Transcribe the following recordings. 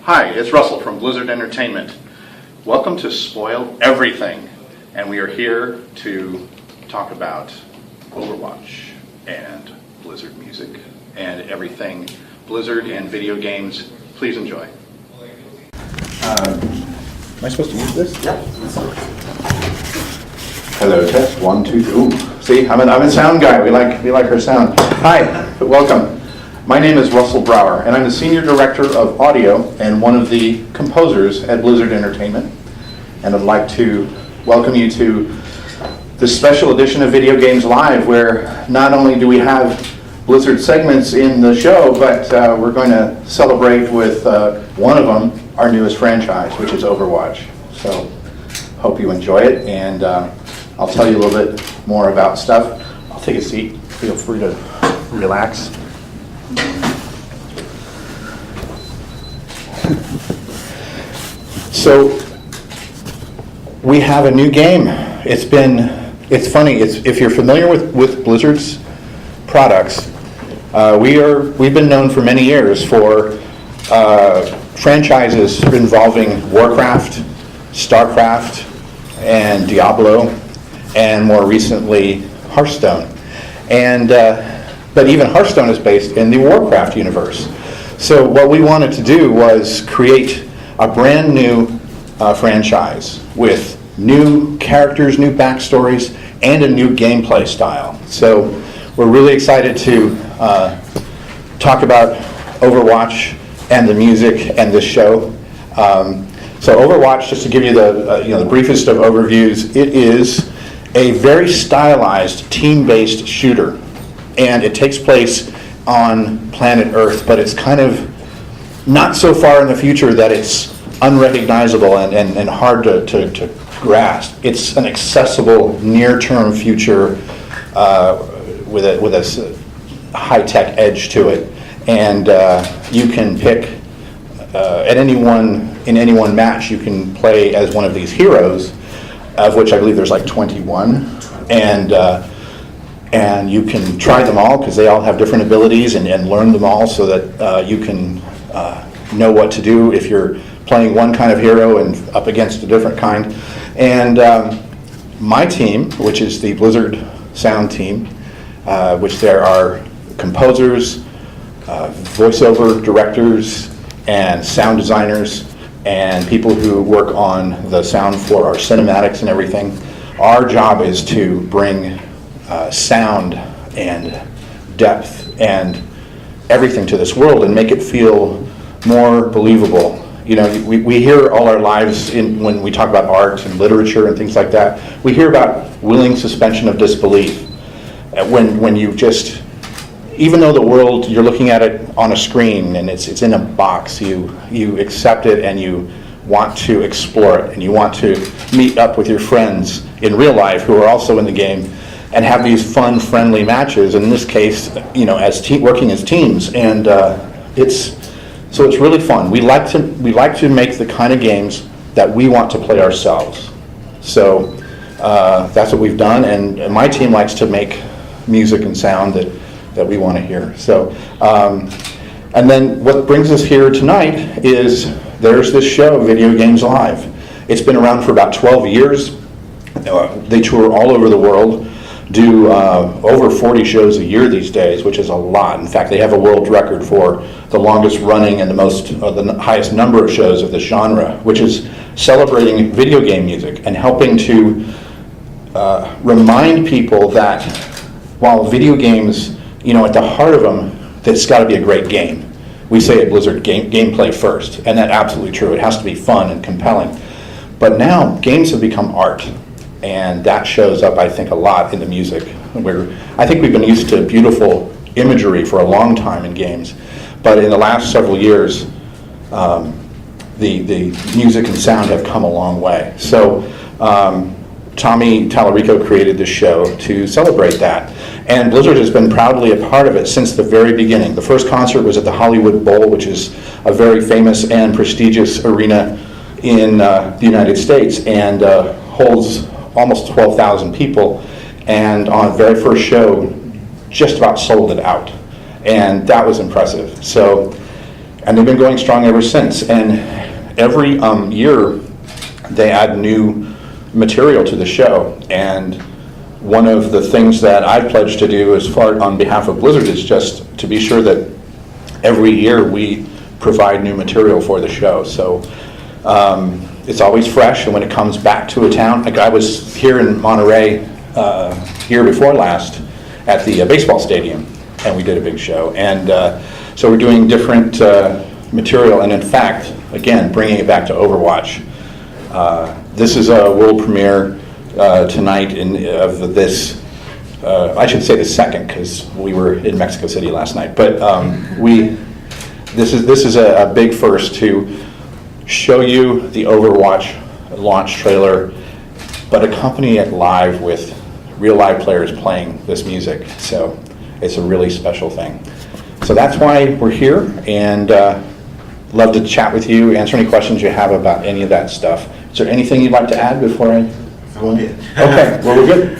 Hi, it's Russell from Blizzard Entertainment. Welcome to Spoil Everything, and we are here to talk about Overwatch and Blizzard music and everything Blizzard and video games. Please enjoy. Am I supposed to use this? Yeah. Hello, test 1, 2, 3. Ooh, see, I'm a sound guy. We like our sound. Hi, welcome. My name is Russell Brower, and I'm the Senior Director of Audio and one of the composers at Blizzard Entertainment. And I'd like to welcome you to this special edition of Video Games Live, where not only do we have Blizzard segments in the show, but we're going to celebrate with one of them, our newest franchise, which is Overwatch. So, hope you enjoy it, and I'll tell you a little bit more about stuff. I'll take a seat. Feel free to relax. So we have a new game. It's funny. If you're familiar with Blizzard's products, we've been known for many years for franchises involving Warcraft, Starcraft, and Diablo, and more recently Hearthstone. And but even Hearthstone is based in the Warcraft universe. So what we wanted to do was create a brand new franchise with new characters, new backstories, and a new gameplay style. So we're really excited to talk about Overwatch and the music and this show. So Overwatch, just to give you the briefest of overviews, it is a very stylized team-based shooter, and it takes place on planet Earth, but it's kind of not so far in the future that it's unrecognizable and hard to grasp. It's an accessible near-term future with a high-tech edge to it, and you can pick in any one match. You can play as one of these heroes, of which I believe there's like 21, and you can try them all because they all have different abilities, and learn them all so that you can know what to do if you're playing one kind of hero and up against a different kind. And my team, which is the Blizzard sound team, which there are composers, voiceover directors, and sound designers, and people who work on the sound for our cinematics and everything. Our job is to bring sound and depth and everything to this world and make it feel more believable. You know, we hear all our lives when we talk about art and literature and things like that, we hear about willing suspension of disbelief. When you just, even though the world, you're looking at it on a screen and it's in a box, you accept it and you want to explore it, and you want to meet up with your friends in real life who are also in the game and have these fun, friendly matches, in this case, as working as teams. And it's really fun. We like to make the kind of games that we want to play ourselves. So that's what we've done, and my team likes to make music and sound that we want to hear. So, and then what brings us here tonight is there's this show, Video Games Live. It's been around for about 12 years. They tour all over the world, do over 40 shows a year these days, which is a lot. In fact, they have a world record for the longest running and the highest number of shows of this genre, which is celebrating video game music and helping to remind people that while video games, at the heart of them, it's got to be a great game. We say at Blizzard, gameplay first, and that's absolutely true. It has to be fun and compelling. But now, games have become art. And that shows up, I think, a lot in the music. I think we've been used to beautiful imagery for a long time in games, but in the last several years, the music and sound have come a long way. So Tommy Tallarico created this show to celebrate that, and Blizzard has been proudly a part of it since the very beginning. The first concert was at the Hollywood Bowl, which is a very famous and prestigious arena in the United States, and holds almost 12,000 people, and on the very first show just about sold it out, and that was impressive. So And they've been going strong ever since. And every year they add new material to the show. And one of the things that I've pledged to do as far on behalf of Blizzard is just to be sure that every year we provide new material for the show. So it's always fresh, and when it comes back to a town, like I was here in Monterey year before last at the baseball stadium, and we did a big show. And so we're doing different material, and in fact, again, bringing it back to Overwatch. This is a world premiere tonight of this, I should say the second, because we were in Mexico City last night. But this is a big first to show you the Overwatch launch trailer, but accompany it live with real live players playing this music. So it's a really special thing. So that's why we're here, and love to chat with you, answer any questions you have about any of that stuff. Is there anything you'd like to add before I go on? Okay, well, we're good.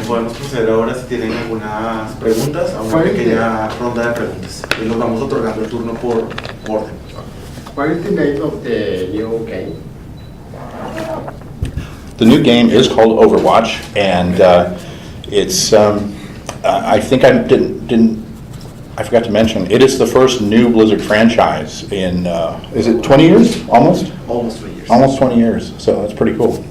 Podemos proceder ahora si tienen algunas preguntas, a una pequeña ronda de preguntas. Y los vamos otorgando el turno por orden. What is the name of the new game? The new game is called Overwatch, and it's, I think I I forgot to mention, it is the first new Blizzard franchise in, is it 20 years, almost? Almost 20 years. Almost 20 years, so that's pretty cool.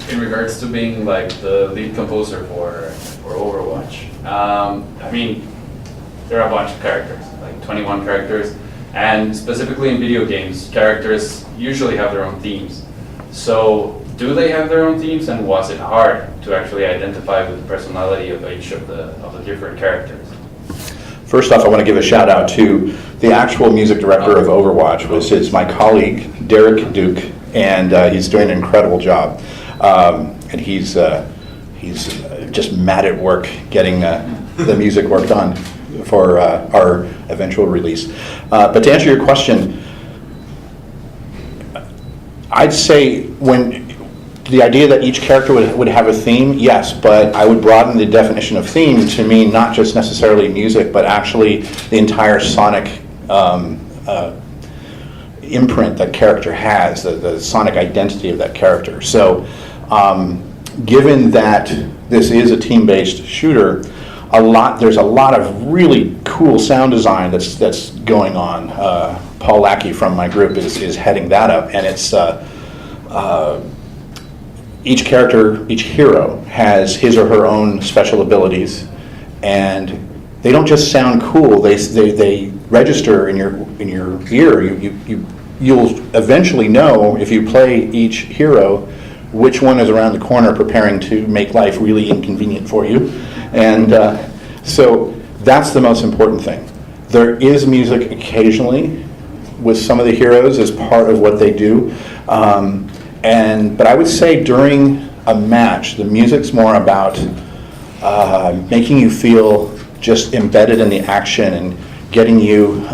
In regards to being like the lead composer for Overwatch, I mean, there are a bunch of characters, like 21 characters, and specifically in video games, characters usually have their own themes. So, do they have their own themes, and was it hard to actually identify with the personality of each of the different characters? First off, I want to give a shout out to the actual music director of Overwatch, which is my colleague, Derek Duke, and he's doing an incredible job. And he's just mad at work getting the music work done for our eventual release. But to answer your question, I'd say when the idea that each character would have a theme, yes, but I would broaden the definition of theme to mean not just necessarily music, but actually the entire sonic imprint that character has, the sonic identity of that character. So given that this is a team-based shooter, there's a lot of really cool sound design that's going on. Paul Lackey from my group is heading that up, and it's each character, each hero has his or her own special abilities, and they don't just sound cool. They register in your ear. You'll eventually know, if you play each hero, which one is around the corner preparing to make life really inconvenient for you. And so that's the most important thing. There is music occasionally with some of the heroes as part of what they do. But I would say during a match, the music's more about making you feel just embedded in the action and getting you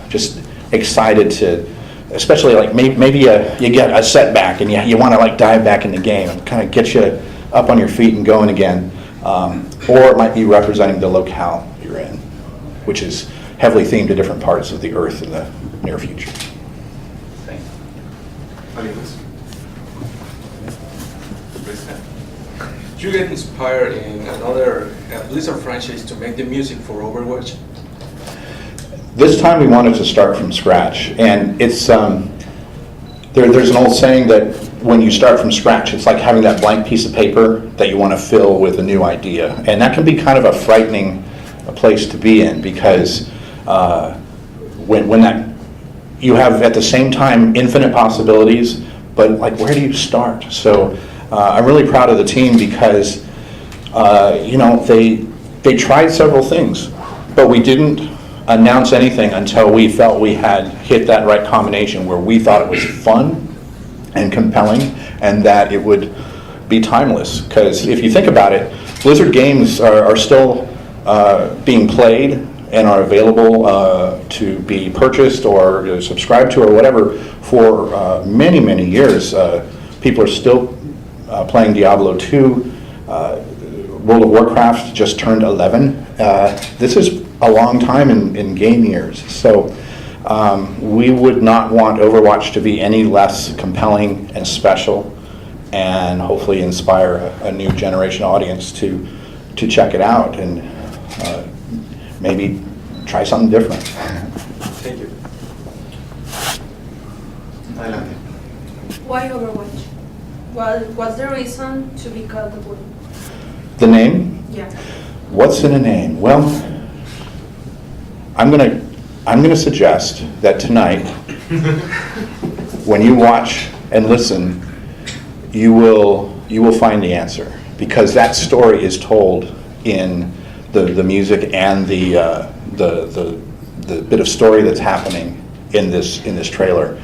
just excited to, especially like maybe you get a setback and you want to like dive back in the game and kind of get you up on your feet and going again. Or it might be representing the locale you're in, which is heavily themed to different parts of the earth in the near future. Thanks. Did you get inspired in another Blizzard franchise to make the music for Overwatch? This time we wanted to start from scratch, and it's there's an old saying that when you start from scratch, it's like having that blank piece of paper that you want to fill with a new idea, and that can be kind of a frightening place to be in, because when that you have at the same time infinite possibilities, but like where do you start? So I'm really proud of the team because they tried several things, but we didn't announce anything until we felt we had hit that right combination where we thought it was fun and compelling and that it would be timeless. Because if you think about it, Blizzard games are still being played and are available to be purchased or subscribed to or whatever for many, many years. People are still playing Diablo 2. World of Warcraft just turned 11. This is a long time in game years. So we would not want Overwatch to be any less compelling and special, and hopefully inspire a new generation audience to check it out and maybe try something different. Thank you. Adelante. Why Overwatch? What's the reason to be called the book? The name? Yeah. What's in a name? Well, I'm gonna suggest that tonight, when you watch and listen, you will find the answer, because that story is told in the music and the bit of story that's happening in this trailer.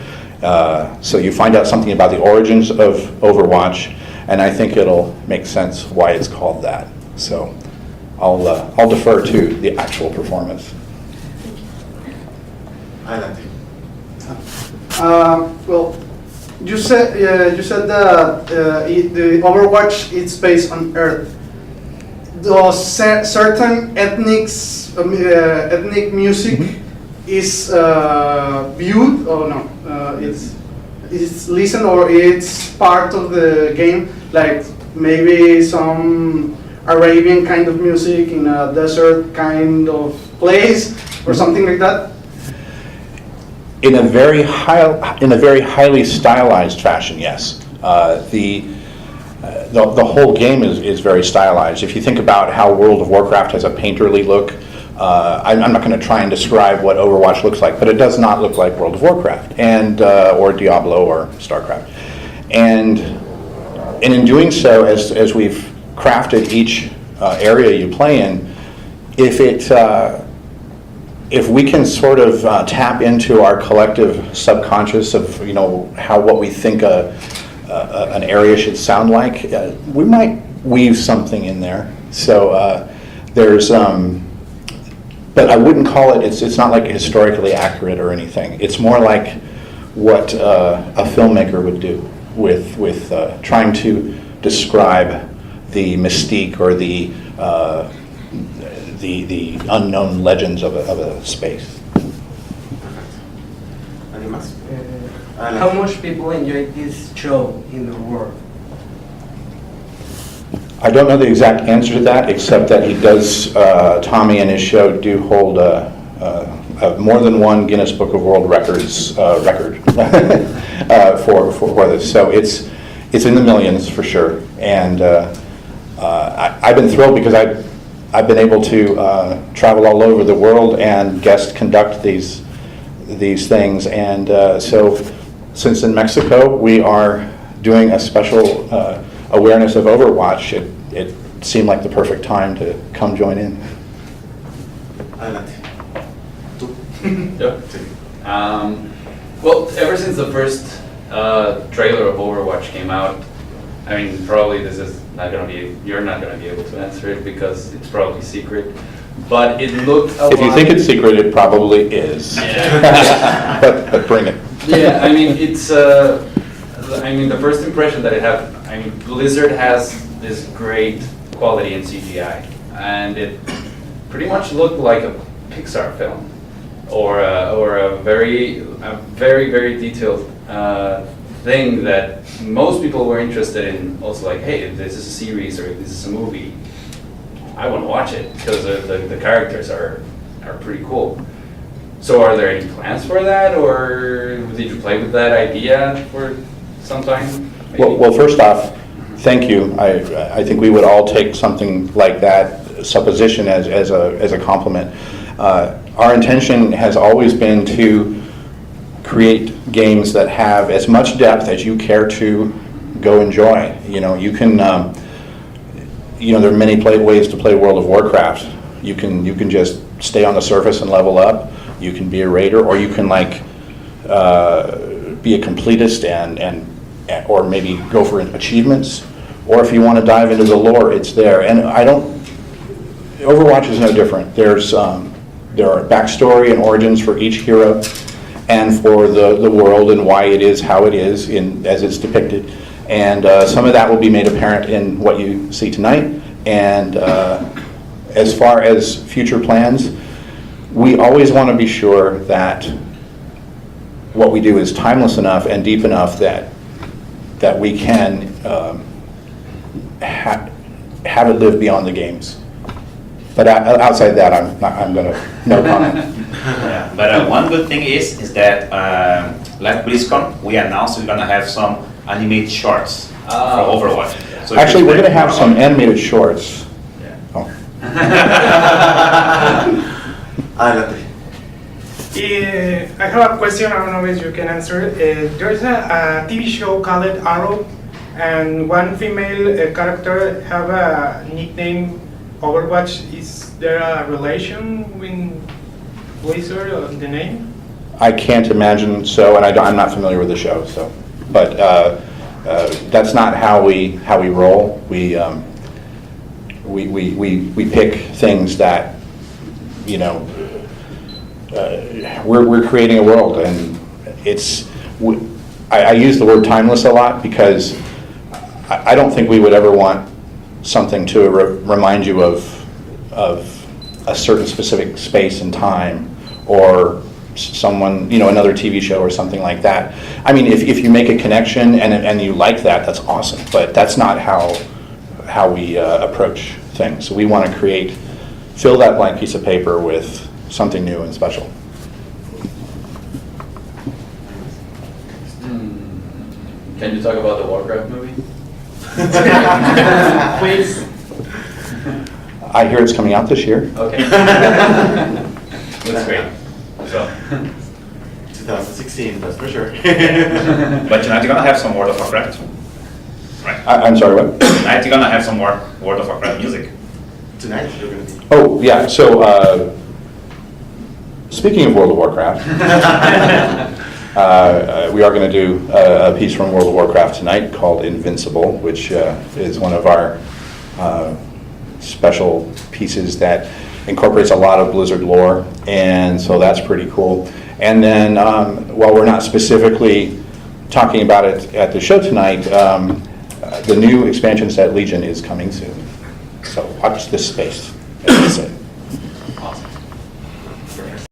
So you find out something about the origins of Overwatch, and I think it'll make sense why it's called that. So I'll defer to the actual performance. Adelante. Well, you said that the Overwatch is based on Earth. Does certain ethnic music is viewed or no? It's listened, or it's part of the game, like maybe some Arabian kind of music in a desert kind of place or something like that. In a very highly stylized fashion, yes. The whole game is very stylized. If you think about how World of Warcraft has a painterly look, I'm not going to try and describe what Overwatch looks like, but it does not look like World of Warcraft and or Diablo or StarCraft. And in doing so, as we've crafted each area you play in, if we can sort of tap into our collective subconscious of what we think an area should sound like, we might weave something in there. So but I wouldn't call it. It's not like historically accurate or anything. It's more like what a filmmaker would do with trying to describe the mystique or the unknown legends of a space. ¿Alguien más? How much people enjoy this show in the world? I don't know the exact answer to that, except that he does, Tommy and his show do hold more than one Guinness Book of World Records record for this. So it's in the millions for sure. And I've been thrilled because I've been able to travel all over the world and guest conduct these things. And so since in Mexico we are doing a special awareness of Overwatch, it seemed like the perfect time to come join in. Adelante. ¿Tú? Yep. Sí. Well, ever since the first trailer of Overwatch came out, I mean, probably this is not going to be, you're not going to be able to answer it because it's probably secret, but it looked a lot. If you think it's secret, it probably is. Yeah. but bring it. Yeah, I mean, it's, the first impression that it had, Blizzard has this great quality in CGI, and it pretty much looked like a Pixar film, or a very, very detailed thing that most people were interested in. Also, like, hey, if this is a series or if this is a movie, I want to watch it because the characters are pretty cool. So, are there any plans for that, or did you play with that idea for some time? Well, first off, thank you. I think we would all take something like that supposition as a compliment. Our intention has always been to create games that have as much depth as you care to go enjoy. You can. There are many ways to play World of Warcraft. You can just stay on the surface and level up. You can be a raider, or you can be a completist or maybe go for achievements. Or if you want to dive into the lore, it's there. And Overwatch is no different. There are backstory and origins for each hero, and for the world and why it is how it is as it's depicted. And some of that will be made apparent in what you see tonight. And as far as future plans, we always want to be sure that what we do is timeless enough and deep enough that we can have it live beyond the games. But outside that, I'm going to no comment. Yeah, but one good thing is that like BlizzCon, we announced we're gonna have some animated shorts for Overwatch. So Actually, we're going to have some animated shorts. Yeah. Oh. Adelante. I have a question, I don't know if you can answer. There's a TV show called Arrow, and one female character have a nickname Overwatch. Is there a relation with Blizzard on the name? I can't imagine so, and I'm not familiar with the show, so. But that's not how we roll. We pick things that, you know, we're creating a world, and I use the word timeless a lot because I don't think we would ever want something to remind you of a certain specific space and time, or someone, you know, another TV show or something like that. I mean, if you make a connection and you like that, that's awesome, but that's not how we approach things. So we want to fill that blank piece of paper with something new and special. Can you talk about the Warcraft movie? Please. I hear it's coming out this year. Okay. That's great. So, 2016, that's for sure. But tonight you're gonna have some World of Warcraft, right? I'm sorry, what? Tonight you're gonna have some more World of Warcraft music. Tonight, you're going to be. Oh, yeah, so speaking of World of Warcraft, we are going to do a piece from World of Warcraft tonight called Invincible, which is one of our special pieces that incorporates a lot of Blizzard lore, and so that's pretty cool. And then, while we're not specifically talking about it at the show tonight, the new expansion set Legion is coming soon. So watch this space. That's it.